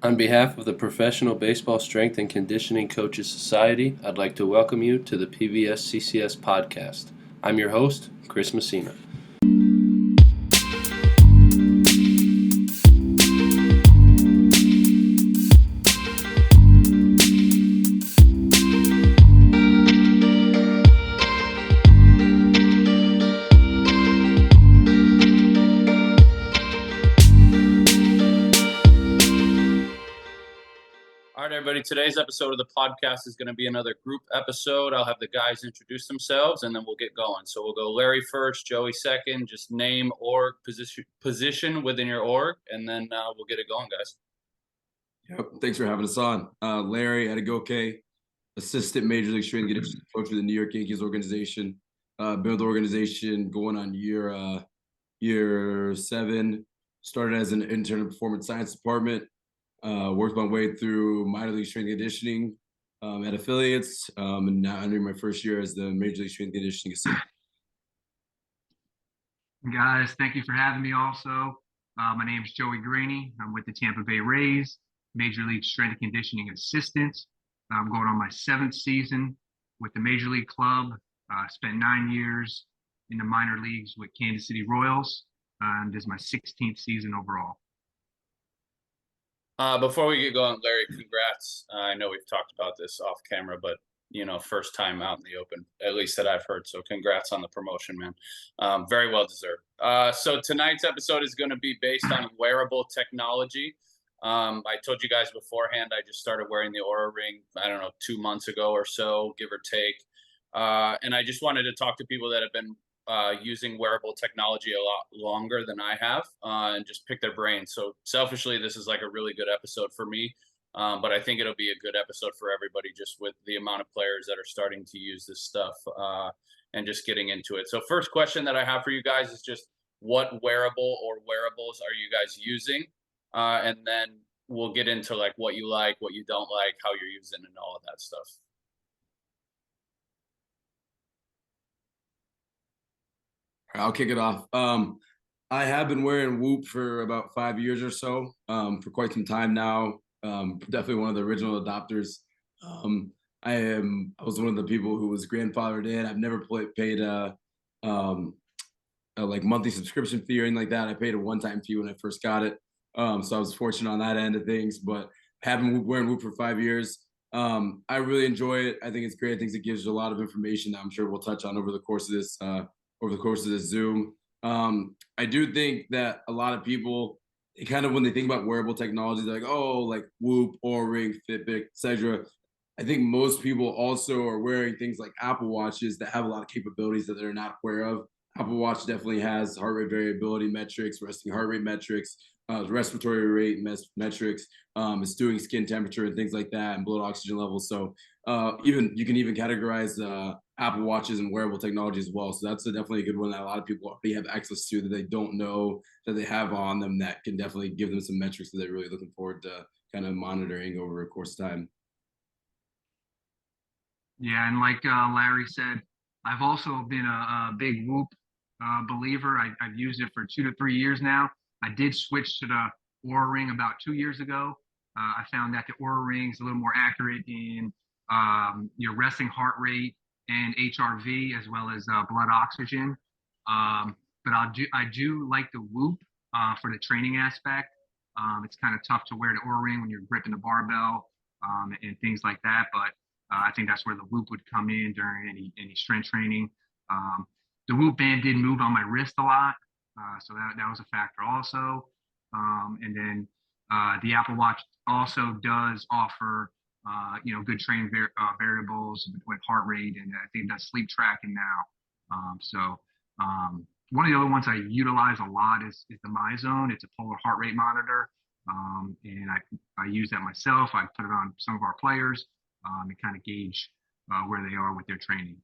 On behalf of the Professional Baseball Strength and Conditioning Coaches Society, I'd like to welcome you to the PBSCCS Podcast. I'm your host, Chris Messina. All right, everybody. Today's episode of the podcast is going to be another group episode. I'll have the guys introduce themselves, and then we'll get going. So we'll go Larry first, Joey second. Just name org, position within your org, and then we'll get it going, guys. Yep. Thanks for having us on. Larry Adegoke, assistant Major League Strength and Conditioning coach for the New York Yankees organization. Been with the organization going on year 7. Started as an intern in performance science department. Worked my way through minor league strength and conditioning at affiliates, and now entering my first year as the Major League Strength and Conditioning assistant. Guys, thank you for having me also. My name is Joey Greany. I'm with the Tampa Bay Rays, Major League Strength and Conditioning assistant. I'm going on my 7th season with the Major League Club. Spent 9 years in the minor leagues with Kansas City Royals, and this is my 16th season overall. Before we get going, Larry, congrats. I know we've talked about this off camera, but, first time out in the open, at least that I've heard. So congrats on the promotion, man. Very well deserved. So tonight's episode is going to be based on wearable technology. I told you guys beforehand, I just started wearing the Oura Ring, 2 months ago or so, give or take. And I just wanted to talk to people that have been using wearable technology a lot longer than I have, and just pick their brains. So selfishly, this is like a really good episode for me, but I think it'll be a good episode for everybody, just with the amount of players that are starting to use this stuff and just getting into it. So first question that I have for you guys is just, what wearable or wearables are you guys using? And then we'll get into like what you like, what you don't like, how you're using, and all of that stuff. I'll kick it off. I have been wearing Whoop for about 5 years or so, for quite some time now. Definitely one of the original adopters. I was one of the people who was grandfathered in. I've never paid a like monthly subscription fee or anything like that. I paid a one-time fee when I first got it. So I was fortunate on that end of things, but having wearing Whoop for 5 years, I really enjoy it. I think it's great. I think it gives you a lot of information that I'm sure we'll touch on over the course of this Zoom. I do think that a lot of people, when they think about wearable technology, they're like, oh, like Whoop, Oura Ring, Fitbit, etc. I think most people also are wearing things like Apple Watches that have a lot of capabilities that they're not aware of. Apple Watch definitely has heart rate variability metrics, resting heart rate metrics, respiratory rate metrics. It's doing skin temperature and things like that, and blood oxygen levels. So you can even categorize Apple Watches and wearable technology as well. So that's definitely a good one that a lot of people already have access to, that they don't know that they have on them, that can definitely give them some metrics that they're really looking forward to kind of monitoring over a course of time. Yeah, and like Larry said, I've also been a big Whoop believer. I've used it for 2 to 3 years now. I did switch to the Oura Ring about 2 years ago. I found that the Oura Ring is a little more accurate in your resting heart rate and HRV, as well as blood oxygen. But I do like the Whoop for the training aspect. It's kind of tough to wear the Oura Ring when you're gripping the barbell and things like that. But I think that's where the Whoop would come in during any strength training. The Whoop band did move on my wrist a lot, so that was a factor also. And then the Apple Watch also does offer good training variables with heart rate, and I think that's sleep tracking now. So one of the other ones I utilize a lot is the MyZone. It's a polar heart rate monitor, and I use that myself. I put it on some of our players and kind of gauge where they are with their training.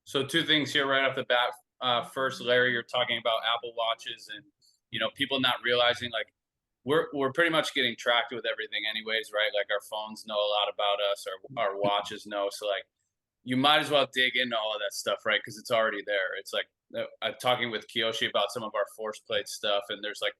So 2 things here right off the bat. First, Larry, you're talking about Apple Watches, and people not realizing, like, we're pretty much getting tracked with everything anyways, right? Like, our phones know a lot about us, our watches know. So like, you might as well dig into all of that stuff, right? Because it's already there. It's like, I'm talking with Kiyoshi about some of our force plate stuff, and there's like,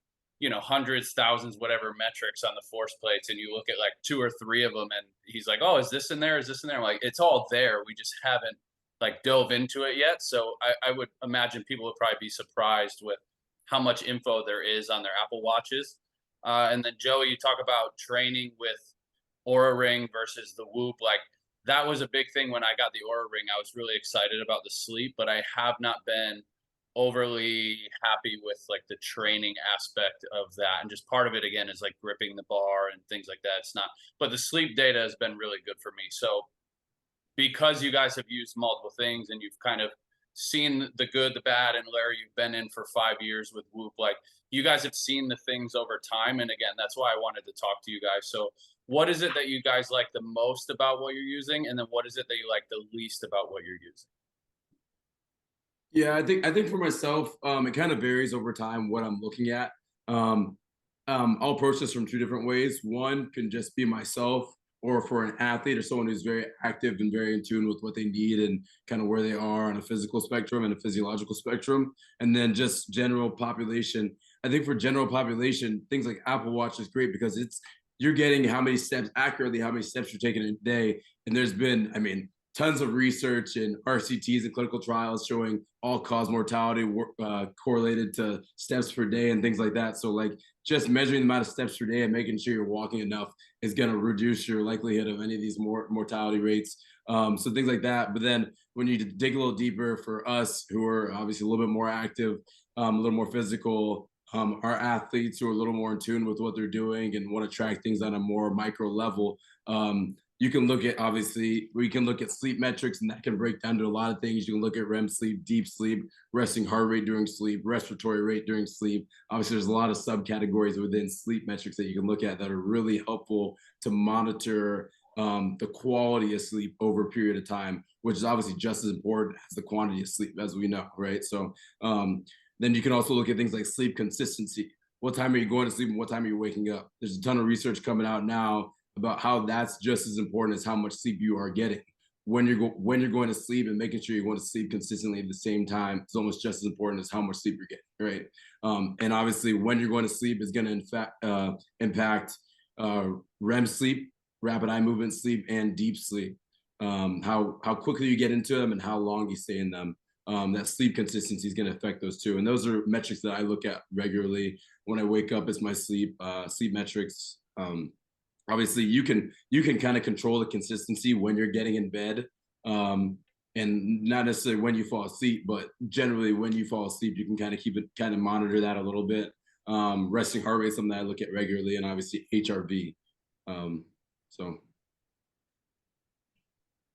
hundreds, thousands, whatever metrics on the force plates, and you look at like 2 or 3 of them, and he's like, "Oh, is this in there? Is this in there?" I'm like, it's all there. We just haven't like dove into it yet. So I would imagine people would probably be surprised with how much info there is on their Apple Watches. And then Joey, you talk about training with Aura Ring versus the Whoop. Like that was a big thing when I got the Aura Ring. I was really excited about the sleep, but I have not been overly happy with like the training aspect of that. And just part of it again is like gripping the bar and things like that. It's not, but the sleep data has been really good for me. So because you guys have used multiple things and you've kind of seen the good, the bad, and Larry, you've been in for 5 years with Whoop, like you guys have seen the things over time. And again, that's why I wanted to talk to you guys. So what is it that you guys like the most about what you're using? And then what is it that you like the least about what you're using? Yeah, I think for myself, it kind of varies over time what I'm looking at. I'll approach this from 2 different ways. One can just be myself, or for an athlete or someone who's very active and very in tune with what they need and kind of where they are on a physical spectrum and a physiological spectrum. And then just general population. I think for general population, things like Apple Watch is great because you're getting how many steps accurately, how many steps you're taking a day. And there's been, I mean, tons of research and RCTs and clinical trials showing all-cause mortality correlated to steps per day and things like that. So like just measuring the amount of steps per day and making sure you're walking enough is going to reduce your likelihood of any of these mortality rates. So things like that. But then when you dig a little deeper, for us who are obviously a little bit more active, a little more physical, our athletes who are a little more in tune with what they're doing and want to track things on a more micro level, you can look at, obviously, we can look at sleep metrics, and that can break down to a lot of things. You can look at REM sleep, deep sleep, resting heart rate during sleep, respiratory rate during sleep. Obviously, there's a lot of subcategories within sleep metrics that you can look at that are really helpful to monitor the quality of sleep over a period of time, which is obviously just as important as the quantity of sleep, as we know, right? So then you can also look at things like sleep consistency. What time are you going to sleep and what time are you waking up? There's a ton of research coming out now about how that's just as important as how much sleep you are getting. When you're going to sleep, and making sure you're going to sleep consistently at the same time is almost just as important as how much sleep you're getting, right? And obviously, when you're going to sleep is going to impact REM sleep, rapid eye movement sleep, and deep sleep. How quickly you get into them and how long you stay in them. That sleep consistency is going to affect those too. And those are metrics that I look at regularly when I wake up. Is my sleep metrics. Obviously, you can kind of control the consistency when you're getting in bed, and not necessarily when you fall asleep, but generally when you fall asleep, you can kind of monitor that a little bit. Resting heart rate is something that I look at regularly, and obviously HRV. So.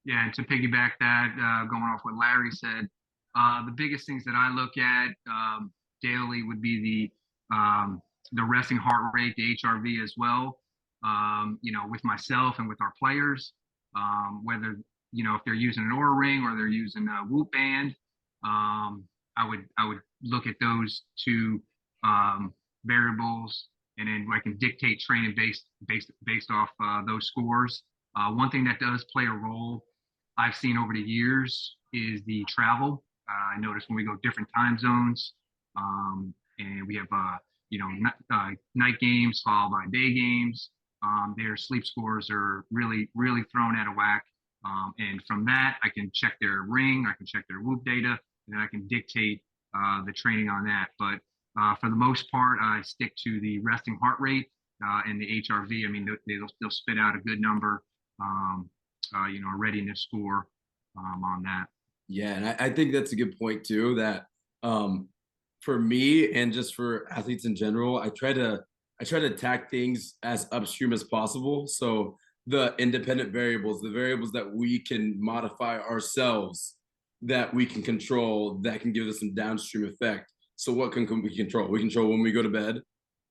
Yeah, and to piggyback that, going off what Larry said, the biggest things that I look at daily would be the resting heart rate, the HRV as well. With myself and with our players, whether if they're using an Oura Ring or they're using a Whoop band, I would look at those 2 variables, and then I can dictate training based off those scores. One thing that does play a role I've seen over the years is the travel. I noticed when we go different time zones, and we have night games followed by day games, their sleep scores are really, really thrown out of whack. And from that, I can check their ring, I can check their Whoop data, and then I can dictate the training on that. But for the most part, I stick to the resting heart rate and the HRV. I mean, they'll spit out a good number, a readiness score on that. Yeah, and I think that's a good point too, that for me and just for athletes in general, I try to attack things as upstream as possible. So the independent variables, the variables that we can modify ourselves, that we can control, that can give us some downstream effect. So what can we control? We control when we go to bed.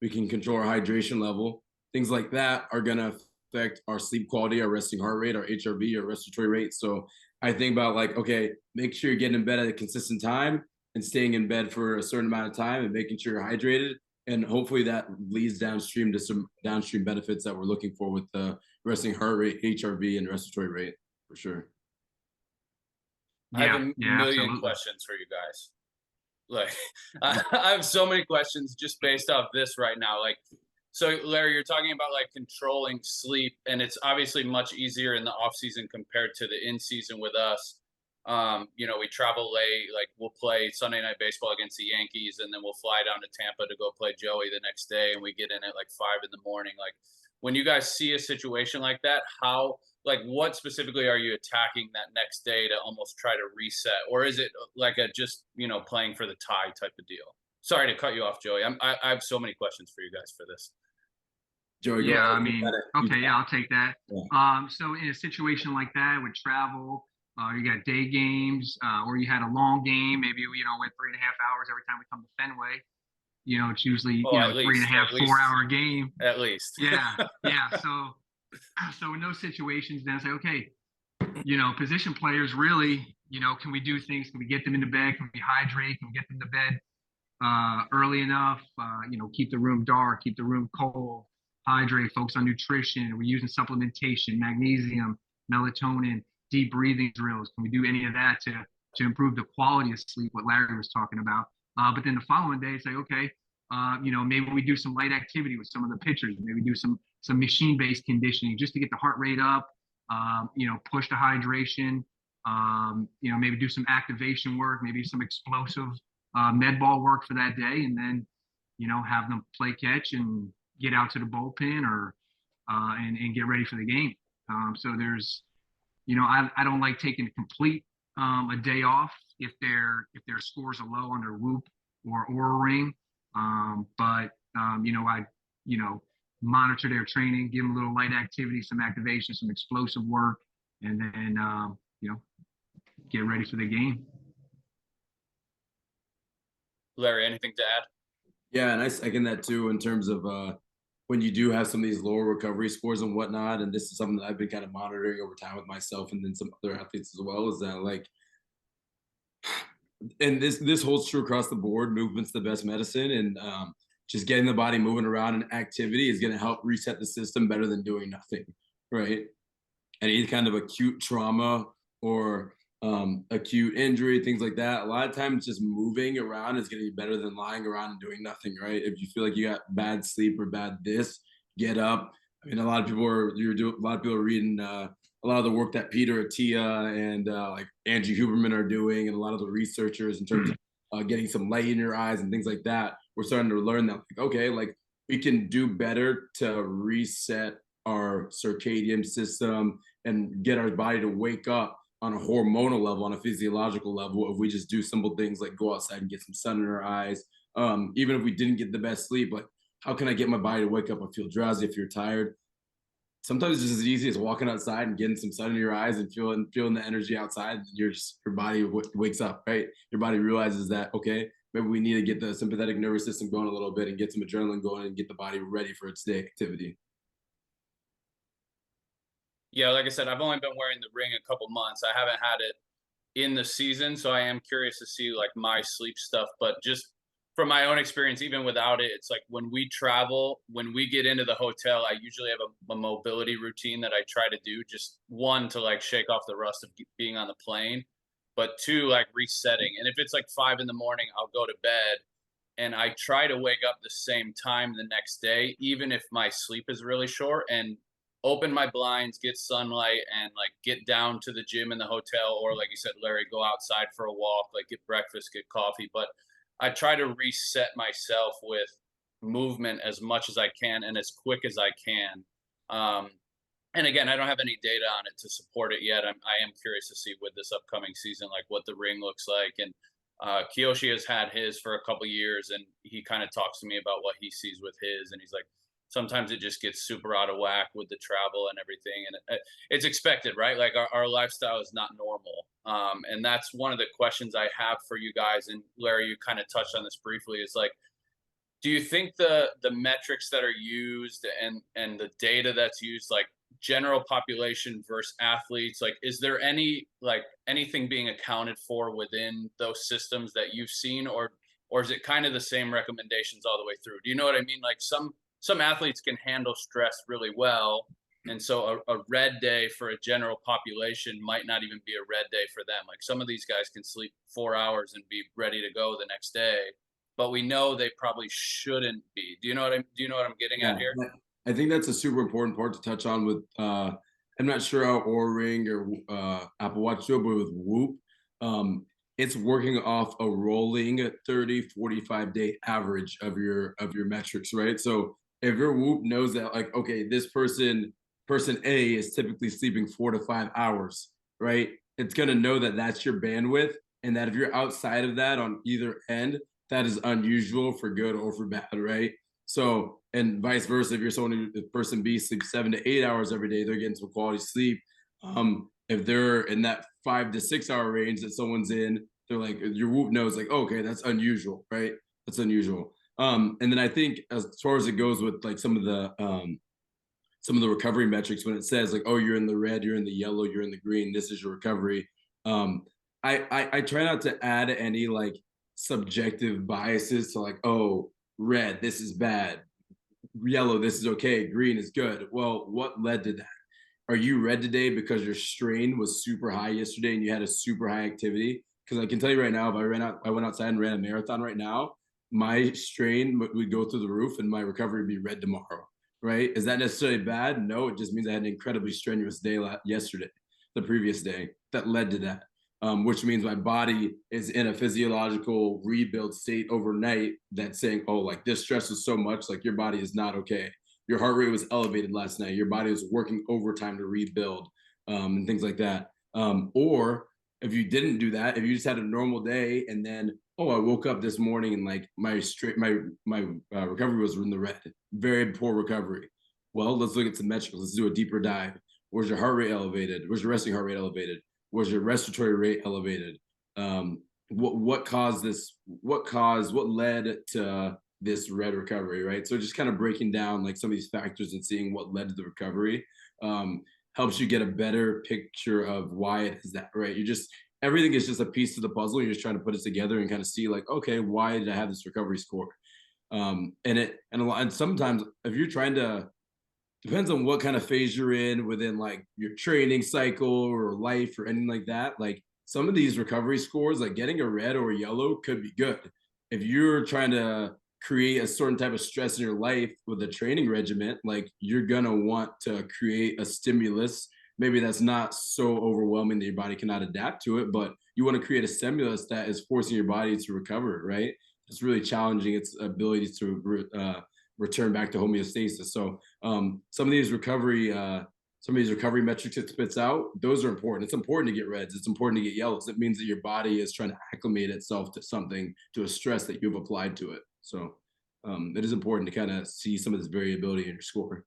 We can control our hydration level. Things like that are going to affect our sleep quality, our resting heart rate, our HRV, our respiratory rate. So I think about like, okay, make sure you're getting in bed at a consistent time and staying in bed for a certain amount of time and making sure you're hydrated. And hopefully that leads downstream to some downstream benefits that we're looking for with the resting heart rate, HRV, and respiratory rate, for sure. I have a million absolutely. questions for you guys. Like, I have so many questions just based off this right now. Like, so Larry, you're talking about like controlling sleep, and it's obviously much easier in the off season compared to the in season with us. We travel late, like we'll play Sunday night baseball against the Yankees, and then we'll fly down to Tampa to go play Joey the next day, and we get in at like 5 in the morning. Like, when you guys see a situation like that, like what specifically are you attacking that next day to almost try to reset, or is it like a just playing for the tie type of deal? Sorry to cut you off, Joey. I have so many questions for you guys for this. Joey, Yeah, I mean, okay, yeah, I'll take that. Yeah. So in a situation like that with travel, you got day games, or you had a long game, maybe went 3.5 hours every time we come to Fenway. It's usually At least, 3.5, 4 hour game. At least. Yeah, yeah. So in those situations, then it's like, okay, position players really, can we do things? Can we get them into bed? Can we hydrate? Can we get them to bed early enough? Keep the room dark, keep the room cold, hydrate, focus on nutrition. We're using supplementation, magnesium, melatonin, deep breathing drills. Can we do any of that to improve the quality of sleep, what Larry was talking about? But then the following day, say, okay, maybe we do some light activity with some of the pitchers. Maybe do some machine-based conditioning just to get the heart rate up, push the hydration, maybe do some activation work, maybe some explosive med ball work for that day, and then, have them play catch and get out to the bullpen or and get ready for the game. So there's, I don't like taking a day off if their scores are low on their Whoop or Oura Ring. But I monitor their training, give them a little light activity, some activation, some explosive work, and then get ready for the game. Larry, anything to add? Yeah, and I second that too in terms of when you do have some of these lower recovery scores and whatnot, and this is something that I've been kind of monitoring over time with myself and then some other athletes as well, is that like, and this holds true across the board, movement's the best medicine, and just getting the body moving around and activity is going to help reset the system better than doing nothing, right? Any kind of acute trauma or acute injury, things like that, a lot of times just moving around is going to be better than lying around and doing nothing, right? If you feel like you got bad sleep or bad this, get up. I mean, a lot of people are reading a lot of the work that Peter Attia and like Angie Huberman are doing, and a lot of the researchers in terms of getting some light in your eyes and things like that. We're starting to learn that, like, okay, like we can do better to reset our circadian system and get our body to wake up on a hormonal level, on a physiological level, if we just do simple things like go outside and get some sun in our eyes. Even if we didn't get the best sleep, like how can I get my body to wake up and feel drowsy if you're tired? Sometimes it's just as easy as walking outside and getting some sun in your eyes and feeling the energy outside. Your body wakes up, right? Your body realizes that, okay, maybe we need to get the sympathetic nervous system going a little bit and get some adrenaline going and get the body ready for its day activity. Yeah, like I said, I've only been wearing the ring a couple months. I haven't had it in the season, so I am curious to see like my sleep stuff. But just from my own experience, even without it, it's like when we travel, when we get into the hotel, I usually have a mobility routine that I try to do. Just one, to like shake off the rust of being on the plane, but two, like resetting. And if it's like 5 in the morning, I'll go to bed and I try to wake up the same time the next day, even if my sleep is really short, and open my blinds, get sunlight, and like get down to the gym in the hotel, or like you said, Larry, go outside for a walk, like get breakfast, get coffee. But I try to reset myself with movement as much as I can and as quick as I can. And again, I don't have any data on it to support it yet. I am curious to see with this upcoming season, like what the ring looks like. And Kiyoshi has had his for a couple years, and he kind of talks to me about what he sees with his, and he's like, sometimes it just gets super out of whack with the travel and everything. And it's expected, right? Like our lifestyle is not normal. And that's one of the questions I have for you guys. And Larry, you kind of touched on this briefly, is like, do you think the metrics that are used and the data that's used, like general population versus athletes, like, is there anything being accounted for within those systems that you've seen, or is it kind of the same recommendations all the way through? Do you know what I mean? Like some athletes can handle stress really well, And so a red day for a general population might not even be a red day for them. Like some of these guys can sleep 4 hours and be ready to go the next day, but we know they probably shouldn't be. Do you know what I'm getting at here? I think that's a super important part to touch on with I'm not sure how Oura Ring or Apple Watch do it, but with Whoop, it's working off a rolling 30, 45 day average of your metrics, right? So if your Whoop knows that, like, okay, this person A is typically sleeping 4 to 5 hours, right? It's gonna know that that's your bandwidth, and that if you're outside of that on either end, that is unusual for good or for bad, right? So, and vice versa, if you're someone who, if person B sleeps 7 to 8 hours every day, they're getting some quality sleep. If they're in that 5 to 6 hour range that someone's in, they're like, your Whoop knows, like, oh, okay, that's unusual, right? That's unusual. And then I think as far as it goes with like some of the recovery metrics, when it says like, oh, you're in the red, you're in the yellow, you're in the green, this is your recovery. I try not to add any like subjective biases to like, oh, red, this is bad, yellow, this is okay, green is good. Well, what led to that? Are you red today because your strain was super high yesterday and you had a super high activity? Because I can tell you right now, if I went outside and ran a marathon right now, my strain would go through the roof and my recovery would be red tomorrow, right? Is that necessarily bad? No, it just means I had an incredibly strenuous day yesterday, the previous day, that led to that. Which means my body is in a physiological rebuild state overnight that's saying, oh, like this stress is so much, like your body is not okay. Your heart rate was elevated last night. Your body was working overtime to rebuild, and things like that. Or if you didn't do that, if you just had a normal day and then, oh, I woke up this morning and like my recovery was in the red, very poor recovery. Well, let's look at some metrics. Let's do a deeper dive. Was your heart rate elevated? Was your resting heart rate elevated? Was your respiratory rate elevated? What caused this? What led to this red recovery, right? So just kind of breaking down like some of these factors and seeing what led to the recovery helps you get a better picture of why it is that, right? Everything is just a piece of the puzzle. You're just trying to put it together and kind of see like, okay, why did I have this recovery score? And sometimes if you're trying to, depends on what kind of phase you're in within like your training cycle or life or anything like that. Like some of these recovery scores, like getting a red or a yellow could be good. If you're trying to create a certain type of stress in your life with a training regimen, like you're gonna want to create a stimulus. Maybe that's not so overwhelming that your body cannot adapt to it, but you want to create a stimulus that is forcing your body to recover, right? It's really challenging its ability to return back to homeostasis. So some of these recovery metrics it spits out, those are important. It's important to get reds. It's important to get yellows. It means that your body is trying to acclimate itself to something, to a stress that you've applied to it. So it is important to kind of see some of this variability in your score.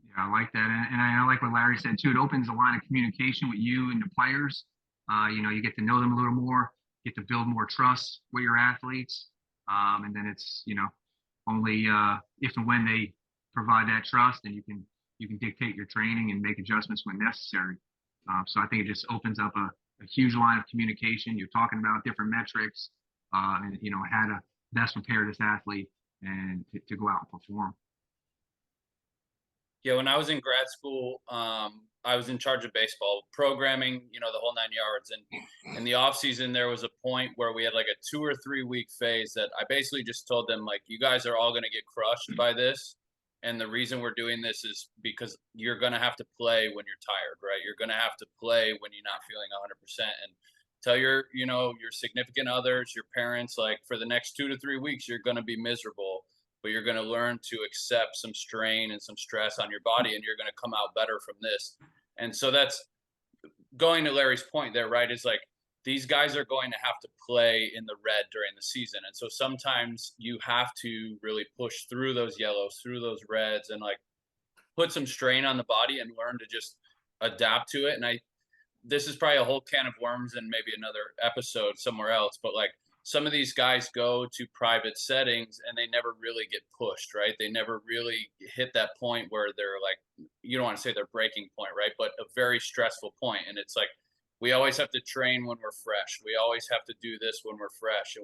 Yeah, I like that. And I like what Larry said too. It opens a line of communication with you and the players. You get to know them a little more, get to build more trust with your athletes. And then it's, only if and when they provide that trust, and you can dictate your training and make adjustments when necessary. So I think it just opens up a huge line of communication. You're talking about different metrics, and how to best prepare this athlete and to go out and perform. Yeah, when I was in grad school, I was in charge of baseball programming, the whole 9 yards. And in the off season, there was a point where we had like a 2 or 3 week phase that I basically just told them, like, you guys are all going to get crushed by this. And the reason we're doing this is because you're going to have to play when you're tired, right? You're going to have to play when you're not feeling 100%. And tell your significant others, your parents, like, for the next 2 to 3 weeks, you're going to be miserable, but you're going to learn to accept some strain and some stress on your body, and you're going to come out better from this. And so that's going to Larry's point there, right? Is like, these guys are going to have to play in the red during the season. And so sometimes you have to really push through those yellows, through those reds, and like put some strain on the body and learn to just adapt to it. And this is probably a whole can of worms and maybe another episode somewhere else, but like, some of these guys go to private settings and they never really get pushed, right? They never really hit that point where they're like, you don't want to say their breaking point, right? But a very stressful point. And it's like, we always have to train when we're fresh. We always have to do this when we're fresh.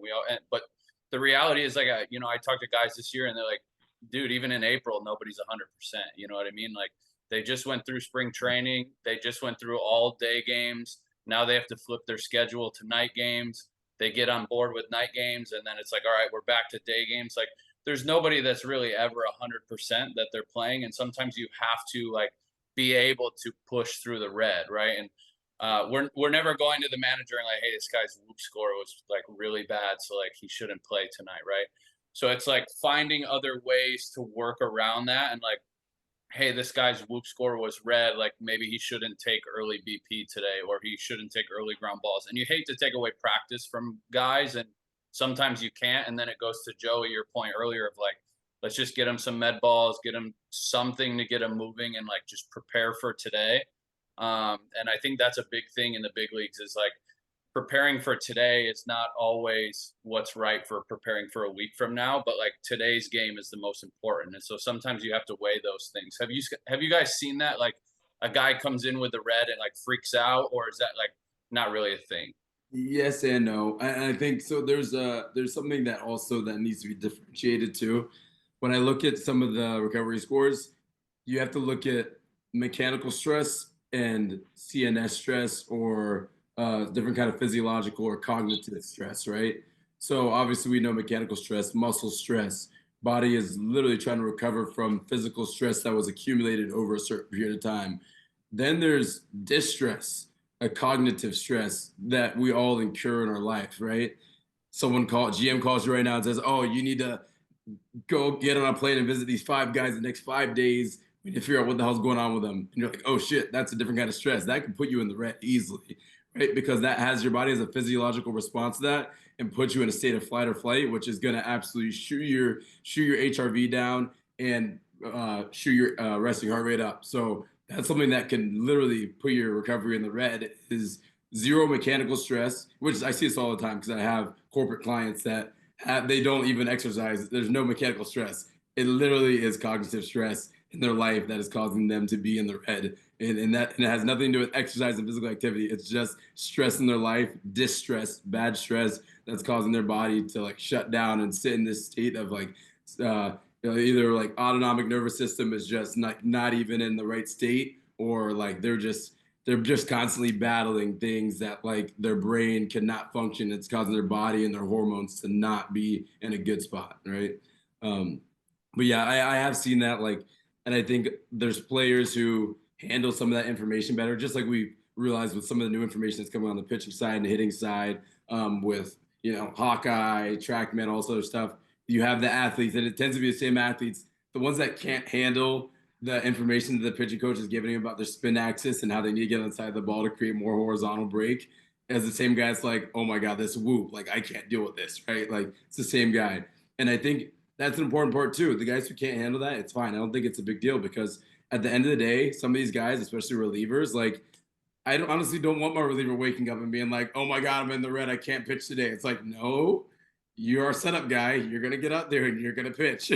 But the reality is, like, I talked to guys this year and they're like, dude, even in April, nobody's 100%. You know what I mean? Like they just went through spring training. They just went through all day games. Now they have to flip their schedule to night games. They get on board with night games, and then it's like, all right, we're back to day games. Like there's nobody that's really ever 100% that they're playing, and sometimes you have to like be able to push through the red, right? And we're never going to the manager and like, hey, this guy's whoop score was like really bad, so like he shouldn't play tonight, right? So it's like finding other ways to work around that, and like, hey, this guy's whoop score was red, like maybe he shouldn't take early BP today, or he shouldn't take early ground balls. And you hate to take away practice from guys, and sometimes you can't. And then it goes to Joey, your point earlier of like, let's just get him some med balls, get him something to get him moving, and like just prepare for today. And I think that's a big thing in the big leagues is like preparing for today is not always what's right for preparing for a week from now, but like today's game is the most important. And so sometimes you have to weigh those things. Have you guys seen that? Like a guy comes in with the red and like freaks out, or is that like not really a thing? Yes and no. I think so. There's something that also that needs to be differentiated too. When I look at some of the recovery scores, you have to look at mechanical stress and CNS stress, or different kind of physiological or cognitive stress, right? So obviously we know mechanical stress, muscle stress. Body is literally trying to recover from physical stress that was accumulated over a certain period of time. Then there's distress, a cognitive stress that we all incur in our life, right? GM calls you right now and says, "Oh, you need to go get on a plane and visit these 5 guys the next 5 days. We need to figure out what the hell's going on with them." And you're like, "Oh shit, that's a different kind of stress. That can put you in the red easily," right? Because that has your body as a physiological response to that and puts you in a state of flight or flight, which is going to absolutely shoot your HRV down and shoot your resting heart rate up. So that's something that can literally put your recovery in the red. Is zero mechanical stress, which I see this all the time because I have corporate clients that they don't even exercise. There's no mechanical stress. It literally is cognitive stress in their life that is causing them to be in the red. And it has nothing to do with exercise and physical activity. It's just stress in their life, distress, bad stress that's causing their body to like shut down and sit in this state of like, either like autonomic nervous system is just not even in the right state, or like they're just constantly battling things that like their brain cannot function. It's causing their body and their hormones to not be in a good spot, right? But yeah, I have seen that, like, and I think there's players who handle some of that information better, just like we realized with some of the new information that's coming on the pitching side and the hitting side, with Hawkeye, TrackMan, all sort of stuff. You have the athletes, and it tends to be the same athletes, the ones that can't handle the information that the pitching coach is giving them about their spin axis and how they need to get inside the ball to create more horizontal break, as the same guy's like, "Oh my God, this whoop, like I can't deal with this," right? Like it's the same guy. And I think that's an important part too. The guys who can't handle that, it's fine. I don't think it's a big deal, because at the end of the day, some of these guys, especially relievers, like honestly don't want my reliever waking up and being like, "Oh my God, I'm in the red. I can't pitch today." It's like, no, you're our setup guy. You're going to get out there and you're going to pitch.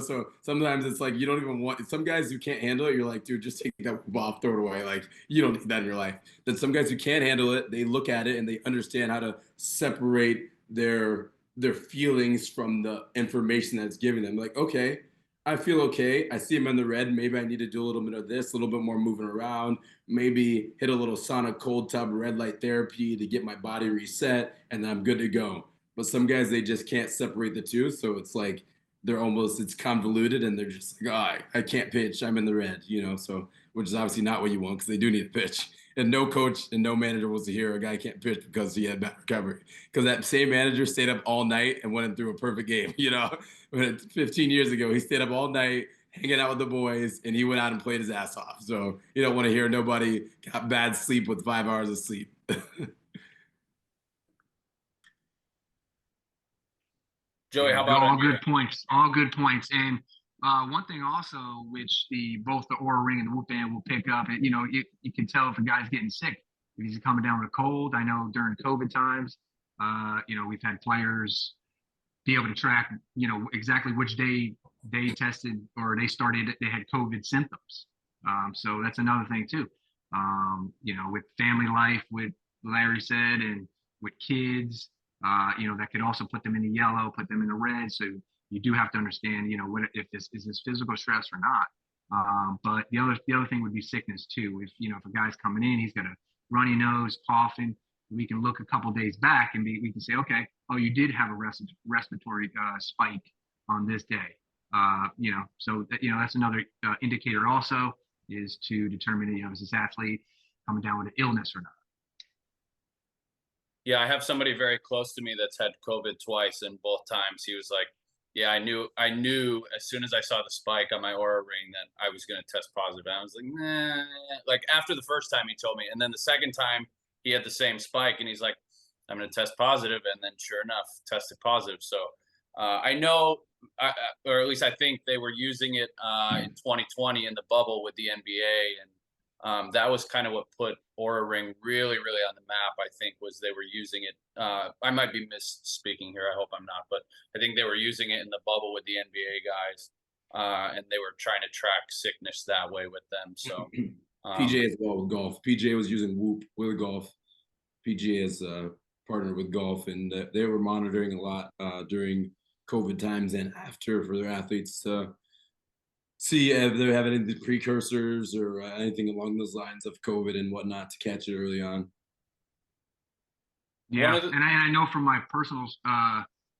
So sometimes it's like you don't even want, some guys who can't handle it, you're like, "Dude, just take that off, throw it away." Like, you don't need that in your life. Then some guys who can't handle it, they look at it and they understand how to separate their feelings from the information that's giving them. Like, okay, I feel okay. I see him in the red. Maybe I need to do a little bit of this, a little bit more moving around, maybe hit a little sonic cold tub red light therapy to get my body reset, and then I'm good to go. But some guys, they just can't separate the two. So it's like it's convoluted, and they're just like, "Oh, I can't pitch. I'm in the red," so, which is obviously not what you want, because they do need to pitch. And no coach and no manager wants to hear a guy can't pitch because he had bad recovery. Because that same manager stayed up all night and went through a perfect game. But 15 years ago, he stayed up all night hanging out with the boys, and he went out and played his ass off. So you don't want to hear nobody got bad sleep with 5 hours of sleep. Joey, how Yeah, about all on you? good points. All good points. And one thing also, which both the Aura Ring and the Whoop Band will pick up, and you can tell if a guy's getting sick, if he's coming down with a cold. I know during COVID times, we've had players be able to track, exactly which day they tested or they had COVID symptoms. So that's another thing too. With family life, with Larry said, and with kids, that could also put them in the yellow, put them in the red. So you do have to understand, if this is this physical stress or not. But the other thing would be sickness too. If a guy's coming in, he's got a runny nose, coughing, we can look a couple days back and we can say, okay, oh, you did have a respiratory spike on this day. So that's another indicator also, is to determine, is this athlete coming down with an illness or not. Yeah, I have somebody very close to me that's had COVID twice, and both times he was like, yeah, I knew as soon as I saw the spike on my Aura ring that I was going to test positive. And I was like, nah. Like after the first time he told me, and then the second time he had the same spike, and he's like, I'm going to test positive, and then sure enough, tested positive. So I know, or at least I think they were using it in 2020 in the bubble with the NBA, and that was kind of what put Aura Ring really, really on the map. I think was they were using it. I might be misspeaking here. I hope I'm not, but I think they were using it in the bubble with the NBA guys, and they were trying to track sickness that way with them. So PJ as well with golf. PJ was using Whoop with golf. PGA is partnered with golf, and they were monitoring a lot during COVID times and after for their athletes to see if they have any precursors or anything along those lines of COVID and whatnot to catch it early on. Yeah, and I know from my personal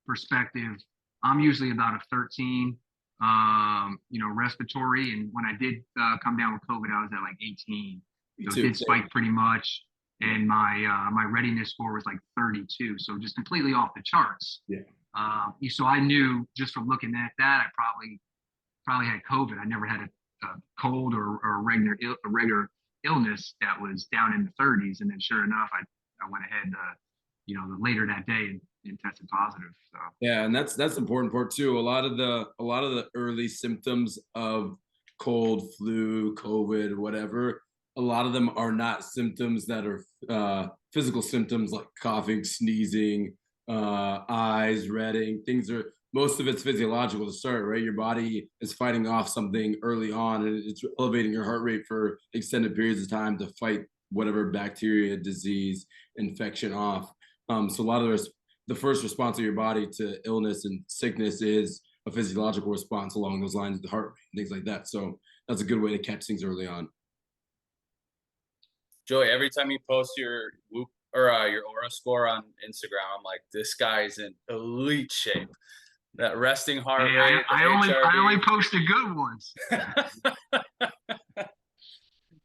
perspective, I'm usually about a 13, respiratory. And when I did come down with COVID, I was at like 18. So it did spike pretty much. And my readiness score was like 32. So just completely off the charts. Yeah. So I knew just from looking at that, I probably had COVID. I never had a cold or a regular illness that was down in the 30s. And then sure enough, I went ahead, later that day and tested positive. So yeah, and that's the important part too. A lot of the early symptoms of cold, flu, COVID, whatever, a lot of them are not symptoms that are physical symptoms like coughing, sneezing, eyes reddening. Most of it's physiological to start, right? Your body is fighting off something early on, and it's elevating your heart rate for extended periods of time to fight whatever bacteria, disease, infection off. So a lot of the first response of your body to illness and sickness is a physiological response along those lines of the heart rate and things like that. So that's a good way to catch things early on. Joey, every time you post your Whoop or your Aura score on Instagram, I'm like, this guy's in elite shape. That resting heart rate. I only post the good ones.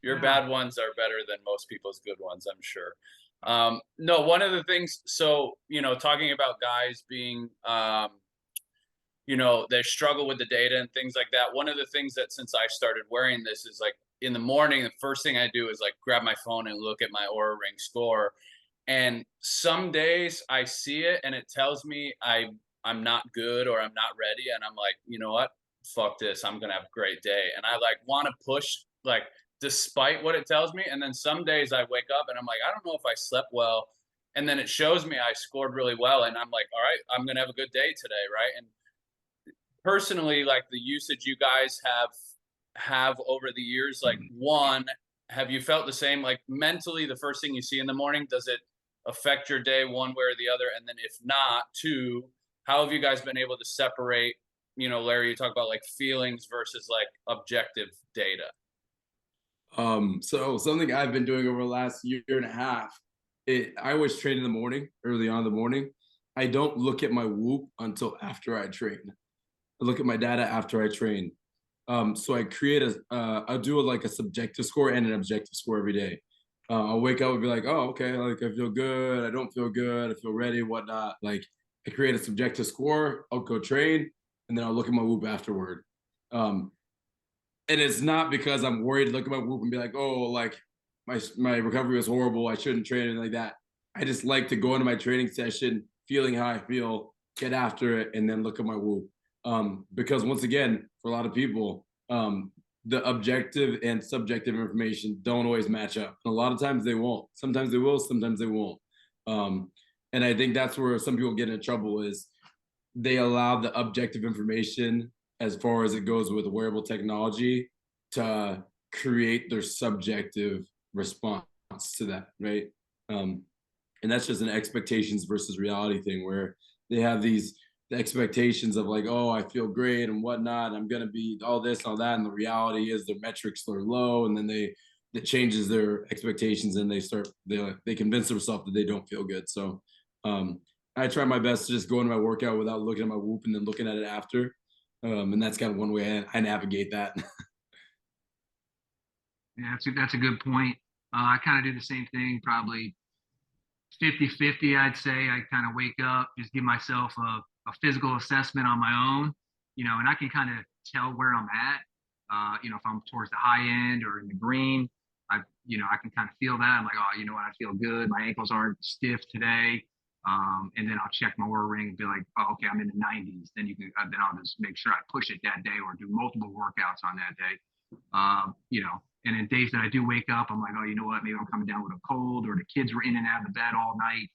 Your bad ones are better than most people's good ones, I'm sure. No, one of the things, so, talking about guys being, they struggle with the data and things like that. One of the things that since I started wearing this is like in the morning, the first thing I do is like grab my phone and look at my Aura Ring score. And some days I see it and it tells me I'm not good or I'm not ready. And I'm like, you know what? Fuck this. I'm going to have a great day. And I like want to push like despite what it tells me. And then some days I wake up and I'm like, I don't know if I slept well. And then it shows me I scored really well. And I'm like, all right, I'm going to have a good day today. Right. And personally, like the usage you guys have over the years, like one, have you felt the same, like mentally, the first thing you see in the morning, does it affect your day one way or the other? And then if not, two, how have you guys been able to separate, Larry, you talk about like feelings versus like objective data? So something I've been doing over the last year and a half, I always train in the morning, early on in the morning. I don't look at my Whoop until after I train. I look at my data after I train. So I create I do like a subjective score and an objective score every day. I'll wake up and be like, oh, okay, like I feel good, I don't feel good, I feel ready, whatnot. Like I create a subjective score, I'll go train, and then I'll look at my Whoop afterward. And it's not because I'm worried to look at my Whoop and be like, oh, like my recovery was horrible, I shouldn't train, and like that. I just like to go into my training session feeling how I feel, get after it, and then look at my Whoop. Because once again, for a lot of people, the objective and subjective information don't always match up. And a lot of times they won't. Sometimes they will, sometimes they won't. And I think that's where some people get in trouble is they allow the objective information as far as it goes with wearable technology to create their subjective response to that, right? And that's just an expectations versus reality thing where they have these the expectations of like, oh, I feel great and whatnot. I'm gonna be all this and all that. And the reality is their metrics are low, and then it changes their expectations, and they convince themselves that they don't feel good. So I try my best to just go into my workout without looking at my whoop and then looking at it after. And that's kind of one way I navigate that. Yeah, that's a good point. I kind of do the same thing, probably 50-50, I'd say. I kind of wake up, just give myself a physical assessment on my own, and I can kind of tell where I'm at. If I'm towards the high end or in the green, I can kind of feel that. I'm like, oh, you know what, I feel good. My ankles aren't stiff today. And then I'll check my Oura ring and be like, oh, okay, I'm in the 90s. Then I'll just make sure I push it that day or do multiple workouts on that day. And in days that I do wake up, I'm like, oh, you know what, maybe I'm coming down with a cold, or the kids were in and out of the bed all night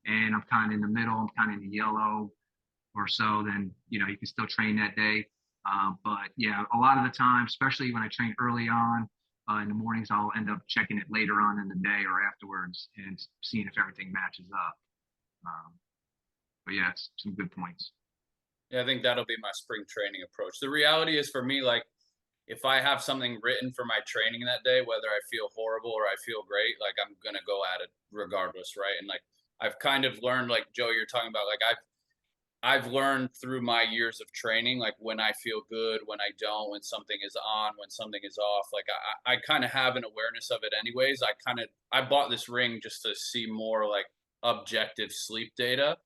and I'm kind of in the middle, I'm kind of in the yellow or so, then, you can still train that day. But yeah, a lot of the time, especially when I train early on in the mornings, I'll end up checking it later on in the day or afterwards and seeing if everything matches up. But yeah, it's some good points. Yeah, I think that'll be my spring training approach. The reality is for me, like, if I have something written for my training that day, whether I feel horrible or I feel great, like, I'm gonna go at it regardless, right? And like, I've kind of learned, like Joe, you're talking about, like, I've learned through my years of training, like, when I feel good, when I don't, when something is on, when something is off. Like, I kind of have an awareness of it anyways. I bought this ring just to see more like objective sleep data.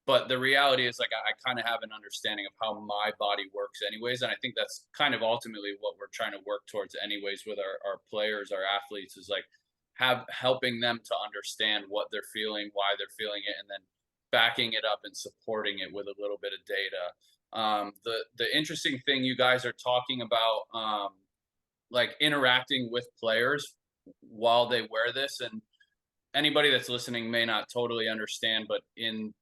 But the reality is, like, I kind of have an understanding of how my body works anyways. And I think that's kind of ultimately what we're trying to work towards anyways with our players, our athletes, is like helping them to understand what they're feeling, why they're feeling it, and then backing it up and supporting it with a little bit of data. The interesting thing you guys are talking about, like, interacting with players while they wear this, and anybody that's listening may not totally understand, but in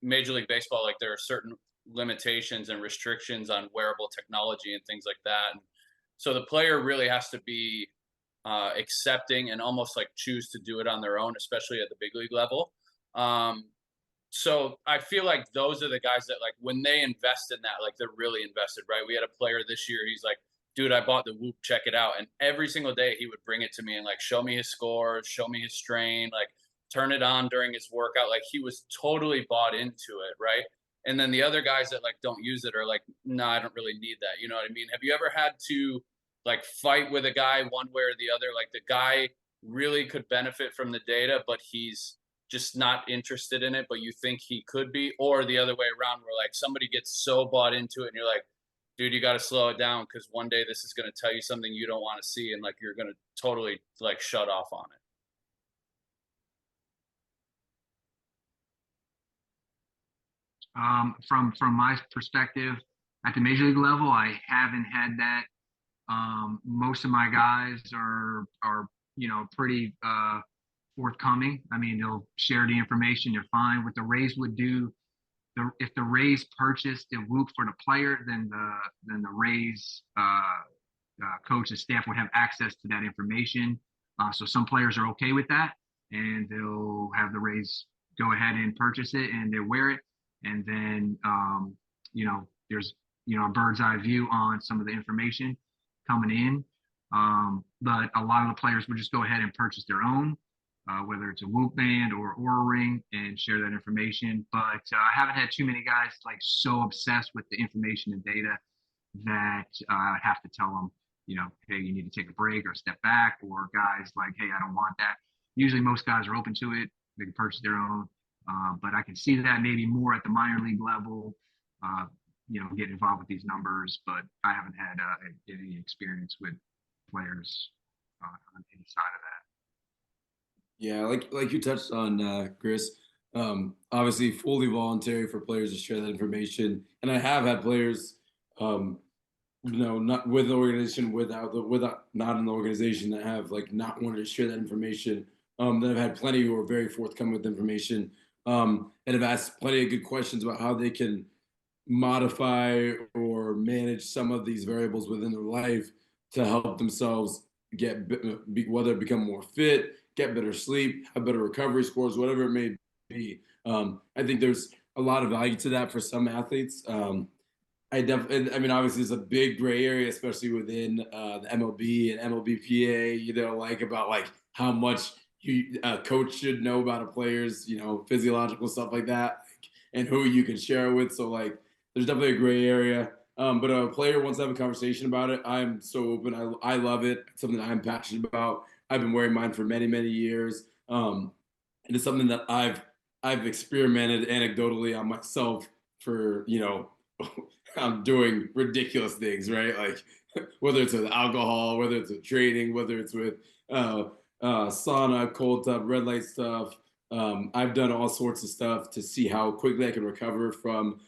Major League Baseball, like, there are certain limitations and restrictions on wearable technology and things like that. And so the player really has to be accepting and almost like choose to do it on their own, especially at the big league level. So I feel like those are the guys that, like, when they invest in that, like, they're really invested, right? We had a player this year. He's like, dude, I bought the Whoop, check it out. And every single day he would bring it to me and, like, show me his scores, show me his strain, like, turn it on during his workout. Like, he was totally bought into it, right? And then the other guys that, like, don't use it are like, no, I don't really need that. You know what I mean? Have you ever had to, like, fight with a guy one way or the other? Like, the guy really could benefit from the data, but he's just not interested in it, but you think he could be, or the other way around, where, like, somebody gets so bought into it and you're like, dude, you got to slow it down, because one day this is going to tell you something you don't want to see, and, like, you're going to totally, like, shut off on it. From my perspective, at the major league level, I haven't had that. Most of my guys are pretty forthcoming. I mean, they'll share the information. They're fine. What the Rays would do, if the Rays purchased the Whoop for the player, then the Rays coach and staff would have access to that information. So some players are okay with that, and they'll have the Rays go ahead and purchase it, and they wear it. And then, there's, a bird's eye view on some of the information coming in. But a lot of the players would just go ahead and purchase their own, whether it's a Whoop band or Oura ring, and share that information. But I haven't had too many guys, like, so obsessed with the information and data that I have to tell them, hey, you need to take a break or step back, or guys like, hey, I don't want that. Usually most guys are open to it. They can purchase their own. But I can see that maybe more at the minor league level, get involved with these numbers. But I haven't had any experience with players on any side of that. Yeah, like you touched on, Chris. Obviously, fully voluntary for players to share that information, and I have had players, not with the organization, without not in the organization, that have, like, not wanted to share that information. That I've had plenty who are very forthcoming with information, and have asked plenty of good questions about how they can modify or manage some of these variables within their life to help themselves whether become more fit, get better sleep, have better recovery scores, whatever it may be. I think there's a lot of value to that for some athletes. I mean, obviously, there's a big gray area, especially within the MLB and MLBPA. Like about like how much a coach should know about a player's, physiological stuff like that, and who you can share it with. So like, there's definitely a gray area. But a player wants to have a conversation about it. I'm so open. I love it. It's something that I'm passionate about. I've been wearing mine for many, many years. And it's something that I've experimented anecdotally on myself for, I'm doing ridiculous things, right? Like whether it's with alcohol, whether it's with training, whether it's with sauna, cold tub, red light stuff. I've done all sorts of stuff to see how quickly I can recover from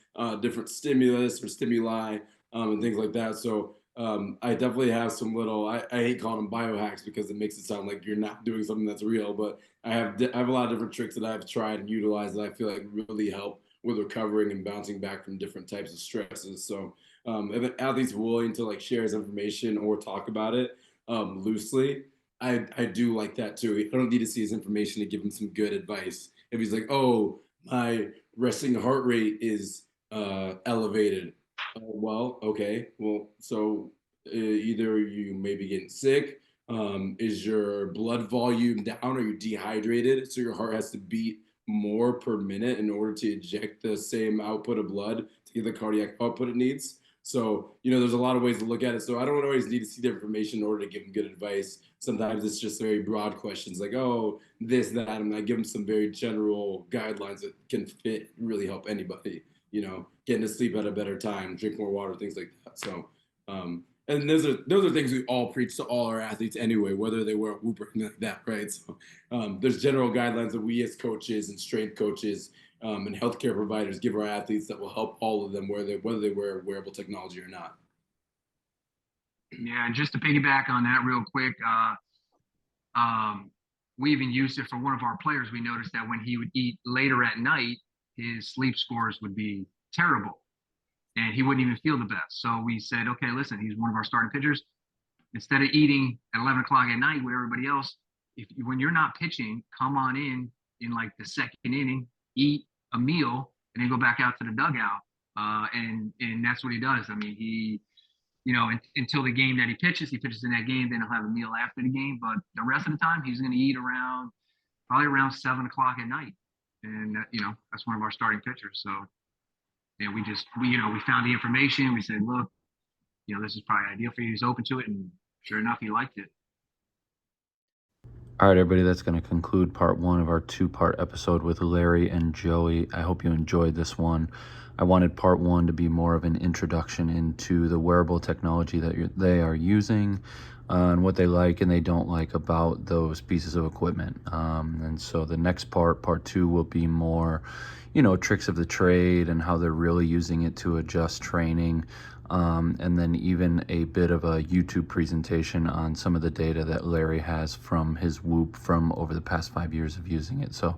different stimulus or stimuli and things like that. So I definitely have some little, I hate calling them biohacks because it makes it sound like you're not doing something that's real, but I have a lot of different tricks that I've tried and utilized that I feel like really help with recovering and bouncing back from different types of stresses. So if an athlete's willing to like share his information or talk about it loosely, I do like that too. I don't need to see his information to give him some good advice. If he's like, oh, my resting heart rate is elevated. Well, okay. Well, so either you may be getting sick. Is your blood volume down? Are you dehydrated? So your heart has to beat more per minute in order to eject the same output of blood to get the cardiac output it needs. So, there's a lot of ways to look at it. So I don't always need to see the information in order to give them good advice. Sometimes it's just very broad questions like, oh, this, that, and I give them some very general guidelines that can fit, really help anybody, getting to sleep at a better time, drink more water, things like that. So, and those are things we all preach to all our athletes anyway, whether they wear a whoop or anything like that, right? So there's general guidelines that we as coaches and strength coaches and healthcare providers give our athletes that will help all of them, whether they wear wearable technology or not. Yeah, and just to piggyback on that real quick, we even used it for one of our players. We noticed that when he would eat later at night, his sleep scores would be terrible. And he wouldn't even feel the best. So we said, okay, listen, he's one of our starting pitchers. Instead of eating at 11 o'clock at night with everybody else, when you're not pitching, come on in like the second inning, eat a meal, and then go back out to the dugout. And that's what he does. I mean, he, until the game that he pitches in that game, then he'll have a meal after the game. But the rest of the time, he's going to eat probably around 7 o'clock at night. And, that's one of our starting pitchers. So, and we found the information. We said, look, this is probably ideal for you. He's open to it. And sure enough, he liked it. All right, everybody, that's going to conclude part one of our two-part episode with Larry and Joey. I hope you enjoyed this one. I wanted part one to be more of an introduction into the wearable technology that they are using and what they like and they don't like about those pieces of equipment. And so the next part two, will be more, tricks of the trade and how they're really using it to adjust training. And then even a bit of a YouTube presentation on some of the data that Larry has from his Whoop from over the past 5 years of using it. So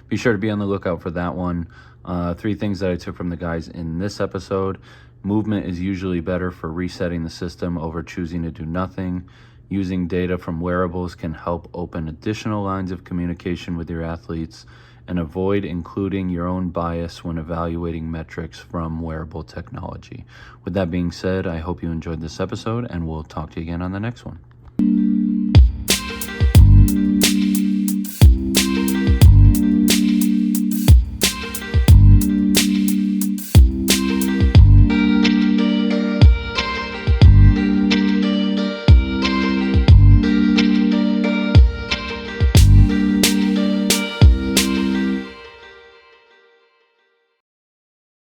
be sure to be on the lookout for that one. 3 things that I took from the guys in this episode. Movement is usually better for resetting the system over choosing to do nothing. Using data from wearables can help open additional lines of communication with your athletes, and avoid including your own bias when evaluating metrics from wearable technology. With that being said, I hope you enjoyed this episode, and we'll talk to you again on the next one.